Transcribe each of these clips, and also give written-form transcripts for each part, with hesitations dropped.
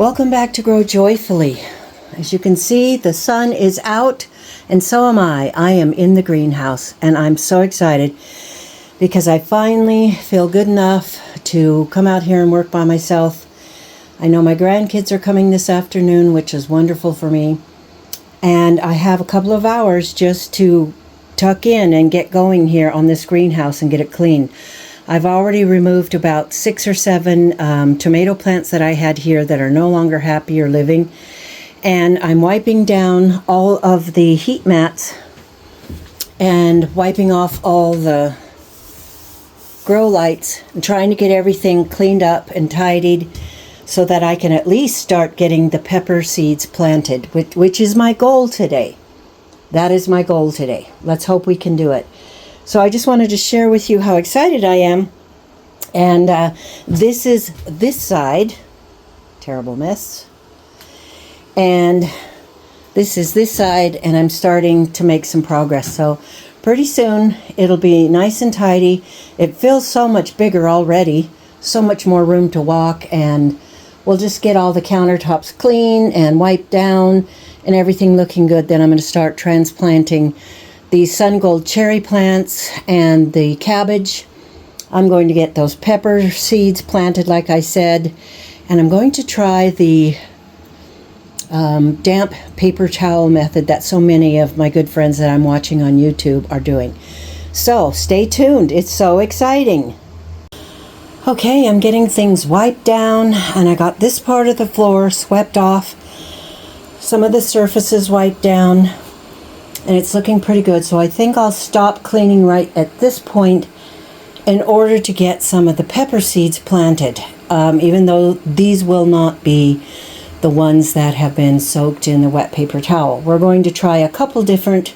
Welcome back to Grow Joyfully. As you can see, the sun is out and so am I. I am in the greenhouse and I'm so excited because I finally feel good enough to come out here and work by myself. I know my grandkids are coming this afternoon, which is wonderful for me. And I have a couple of hours just to tuck in and get going here on this greenhouse and get it clean. I've already removed about 6 or 7 tomato plants that I had here that are no longer happy or living. And I'm wiping down all of the heat mats and wiping off all the grow lights and trying to get everything cleaned up and tidied so that I can at least start getting the pepper seeds planted, which is my goal today. That is my goal today. Let's hope we can do it. So I just wanted to share with you how excited I am. And this is this side. Terrible mess. And this is this side, and I'm starting to make some progress. So pretty soon it'll be nice and tidy. It feels so much bigger already. So much more room to walk, and we'll just get all the countertops clean and wiped down and everything looking good. Then I'm going to start transplanting the sun gold cherry plants and the cabbage. I'm going to get those pepper seeds planted like I said, and I'm going to try the damp paper towel method that so many of my good friends that I'm watching on YouTube are doing. So stay tuned, it's so exciting. Okay, I'm getting things wiped down, and I got this part of the floor swept off, some of the surfaces wiped down, and it's looking pretty good. So I think I'll stop cleaning right at this point in order to get some of the pepper seeds planted, even though these will not be the ones that have been soaked in the wet paper towel. We're going to try a couple different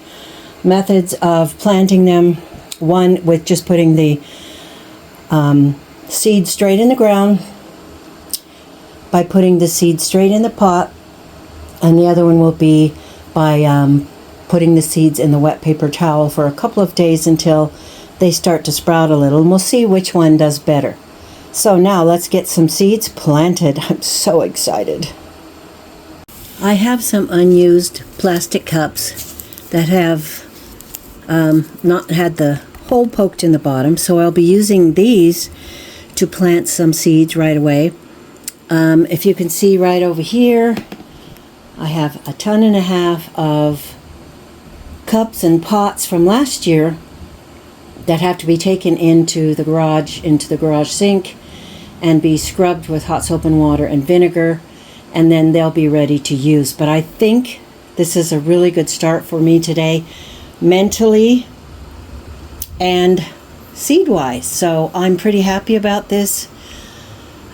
methods of planting them. One with just putting the seed straight in the ground by putting the seed straight in the pot, and the other one will be by putting the seeds in the wet paper towel for a couple of days until they start to sprout a little, and we'll see which one does better. So now let's get some seeds planted. I'm so excited. I have some unused plastic cups that have not had the hole poked in the bottom, so I'll be using these to plant some seeds right away. If you can see right over here, I have 1.5 tons of cups and pots from last year that have to be taken into the garage sink and be scrubbed with hot soap and water and vinegar, and then they'll be ready to use. But I think this is a really good start for me today, mentally and seed-wise. So I'm pretty happy about this.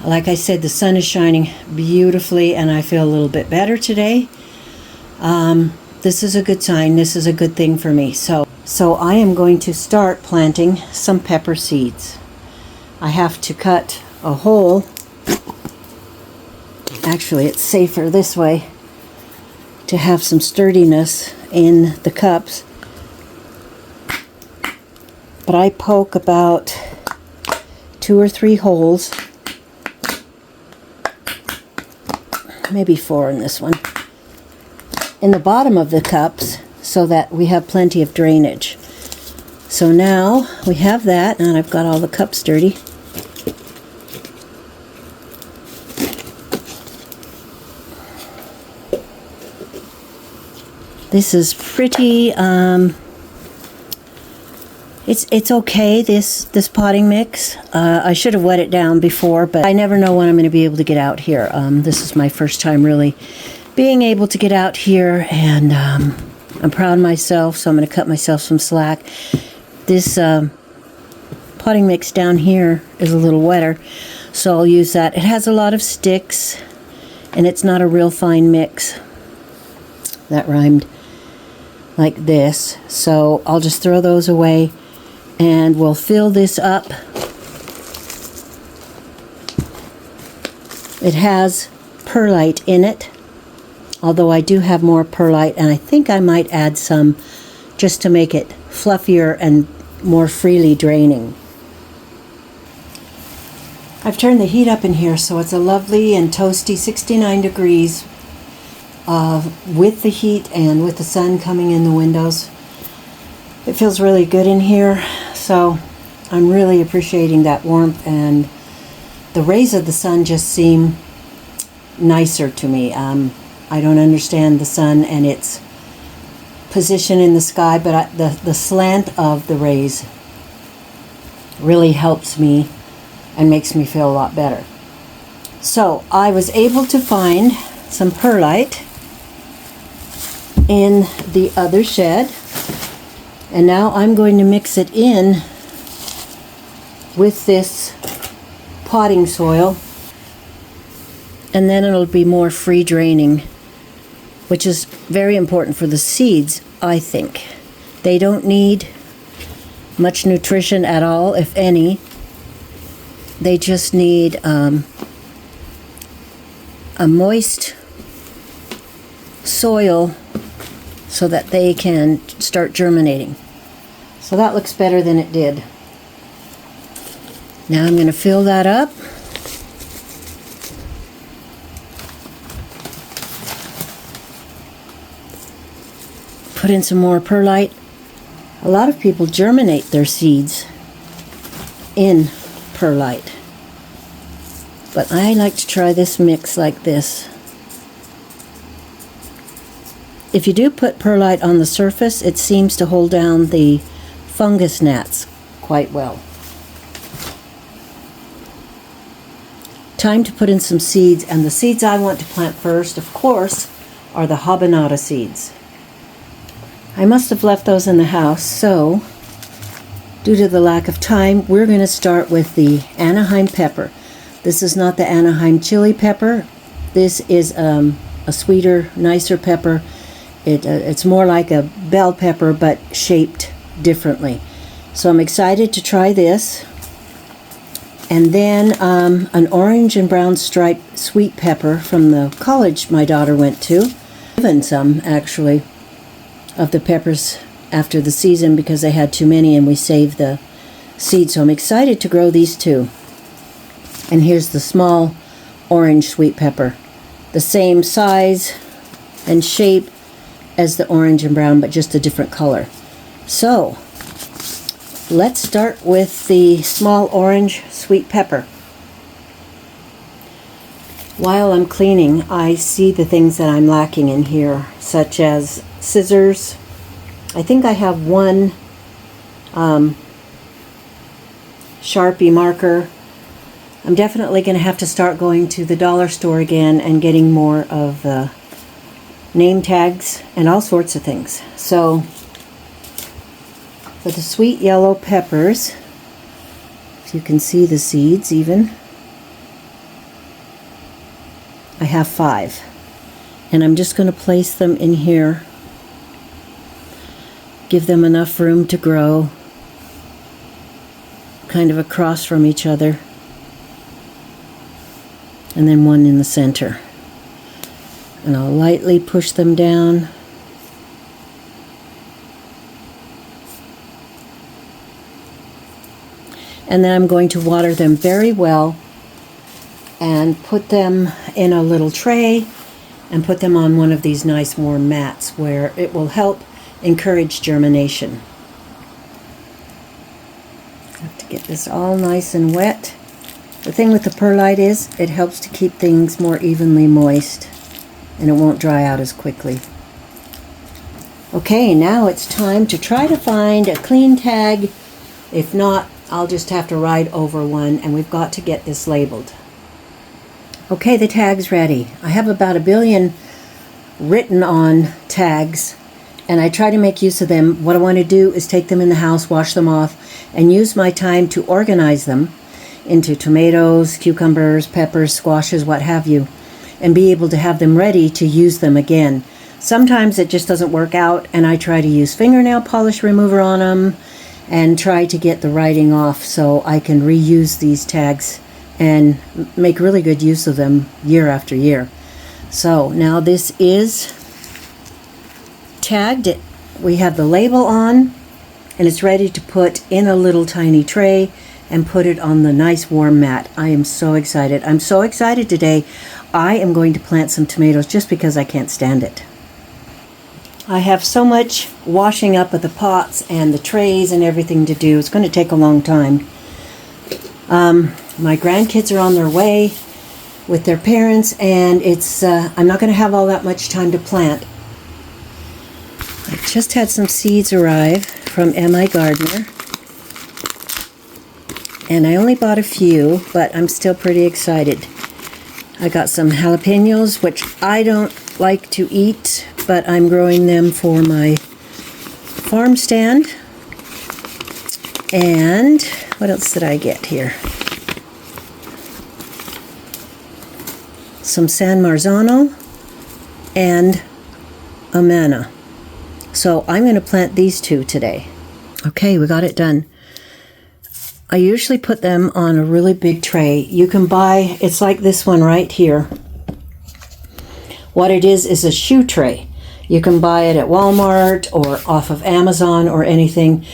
Like I said, the sun is shining beautifully and I feel a little bit better today. This is a good sign. This is a good thing for me. So I am going to start planting some pepper seeds. I have to cut a hole. Actually, it's safer this way to have some sturdiness in the cups. But I poke about 2 or 3 holes, maybe 4 in this one, in the bottom of the cups so that we have plenty of drainage. So now we have that, and I've got all the cups dirty. This is pretty, it's okay, this potting mix. I should have wet it down before, but I never know when I'm going to be able to get out here. This is my first time really being able to get out here, and I'm proud of myself, so I'm going to cut myself some slack. This potting mix down here is a little wetter, so I'll use that. It has a lot of sticks, and it's not a real fine mix. That rhymed. Like this. So I'll just throw those away, and we'll fill this up. It has perlite in it, although I do have more perlite, and I think I might add some just to make it fluffier and more freely draining. I've turned the heat up in here so it's a lovely and toasty 69 degrees with the heat and with the sun coming in the windows. It feels really good in here, so I'm really appreciating that warmth, and the rays of the sun just seem nicer to me. I don't understand the sun and its position in the sky, but the slant of the rays really helps me and makes me feel a lot better. So I was able to find some perlite in the other shed, and now I'm going to mix it in with this potting soil, and then it'll be more free draining, which is very important for the seeds, I think. They don't need much nutrition at all, if any. They just need a moist soil so that they can start germinating. So that looks better than it did. Now I'm going to fill that up. Put in some more perlite. A lot of people germinate their seeds in perlite, but I like to try this mix like this. If you do put perlite on the surface, it seems to hold down the fungus gnats quite well. Time to put in some seeds, and the seeds I want to plant first, of course, are the habanada seeds. I must have left those in the house, so due to the lack of time, we're going to start with the Anaheim pepper. This is not the Anaheim chili pepper. This is a sweeter, nicer pepper. It's more like a bell pepper, but shaped differently. So I'm excited to try this. And then an orange and brown striped sweet pepper from the college my daughter went to. Given some, actually, of the peppers after the season because they had too many and we saved the seeds. So I'm excited to grow these two. And here's the small orange sweet pepper. The same size and shape as the orange and brown, but just a different color. So let's start with the small orange sweet pepper. While I'm cleaning, I see the things that I'm lacking in here, such as scissors. I think I have one Sharpie marker. I'm definitely going to have to start going to the dollar store again and getting more of the name tags and all sorts of things. So for the sweet yellow peppers, if you can see the seeds even, I have 5. And I'm just going to place them in here. Give them enough room to grow, kind of across from each other, and then one in the center. And I'll lightly push them down. And then I'm going to water them very well and put them in a little tray and put them on one of these nice warm mats where it will help encourage germination. I have to get this all nice and wet. The thing with the perlite is it helps to keep things more evenly moist and it won't dry out as quickly. Okay, now it's time to try to find a clean tag. If not, I'll just have to ride over one, and we've got to get this labeled. Okay, the tag's ready. I have about 1 billion written on tags, and I try to make use of them. What I want to do is take them in the house, wash them off, and use my time to organize them into tomatoes, cucumbers, peppers, squashes, what have you, and be able to have them ready to use them again. Sometimes it just doesn't work out, and I try to use fingernail polish remover on them and try to get the writing off so I can reuse these tags and make really good use of them year after year. So now this is tagged. We have the label on, and it's ready to put in a little tiny tray and put it on the nice warm mat. I am so excited. I'm so excited today. I am going to plant some tomatoes just because I can't stand it. I have so much washing up of the pots and the trays and everything to do. It's going to take a long time. My grandkids are on their way with their parents, and I'm not going to have all that much time to plant. I just had some seeds arrive from M.I. Gardner, and I only bought a few, but I'm still pretty excited. I got some jalapenos, which I don't like to eat, but I'm growing them for my farm stand. And what else did I get here? Some San Marzano and a manna. So I'm going to plant these two today. Okay, we got it done. I usually put them on a really big tray. You can buy, it's like this one right here. What it is a shoe tray. You can buy it at Walmart or off of Amazon or anything.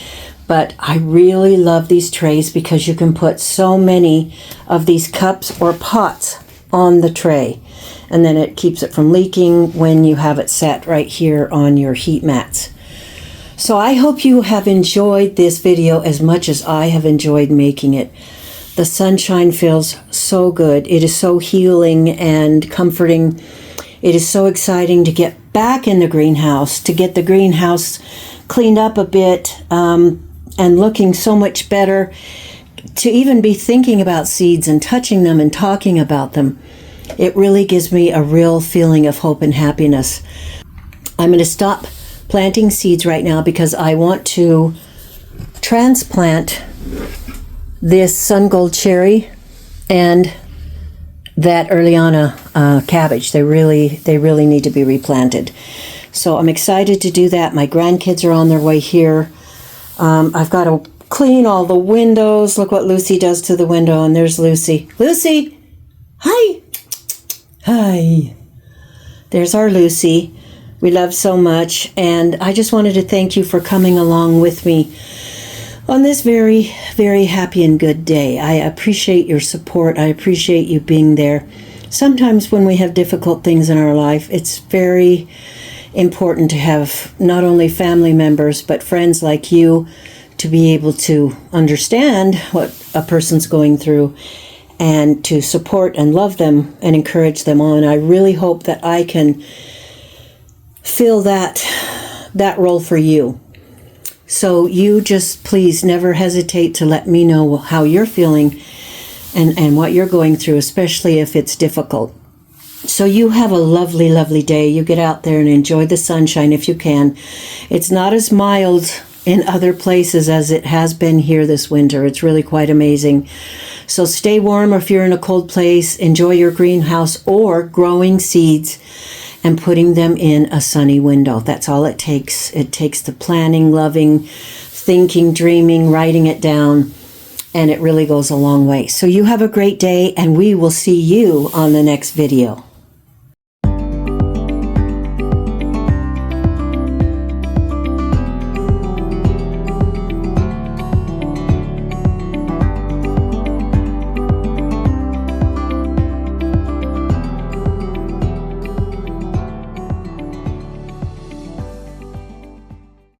But I really love these trays because you can put so many of these cups or pots on the tray. And then it keeps it from leaking when you have it set right here on your heat mats. So I hope you have enjoyed this video as much as I have enjoyed making it. The sunshine feels so good. It is so healing and comforting. It is so exciting to get back in the greenhouse, to get the greenhouse cleaned up a bit and looking so much better, to even be thinking about seeds and touching them and talking about them. It really gives me a real feeling of hope and happiness. I'm going to stop planting seeds right now because I want to transplant this sun gold cherry and that Earliana cabbage. They really need to be replanted. So I'm excited to do that. My grandkids are on their way here. I've got to clean all the windows. Look what Lucy does to the window, and there's Lucy. Lucy! Hi! Hi! There's our Lucy. We love so much, and I just wanted to thank you for coming along with me on this very, very happy and good day. I appreciate your support. I appreciate you being there. Sometimes when we have difficult things in our life, it's very important to have not only family members, but friends like you to be able to understand what a person's going through and to support and love them and encourage them on. I really hope that I can fill that role for you. So you just please never hesitate to let me know how you're feeling and what you're going through, especially if it's difficult. So you have a lovely, lovely day. You get out there and enjoy the sunshine if you can. It's not as mild in other places as it has been here this winter. It's really quite amazing. So stay warm, or if you're in a cold place, enjoy your greenhouse or growing seeds and putting them in a sunny window. That's all it takes. It takes the planning, loving, thinking, dreaming, writing it down, and it really goes a long way. So you have a great day, and we will see you on the next video.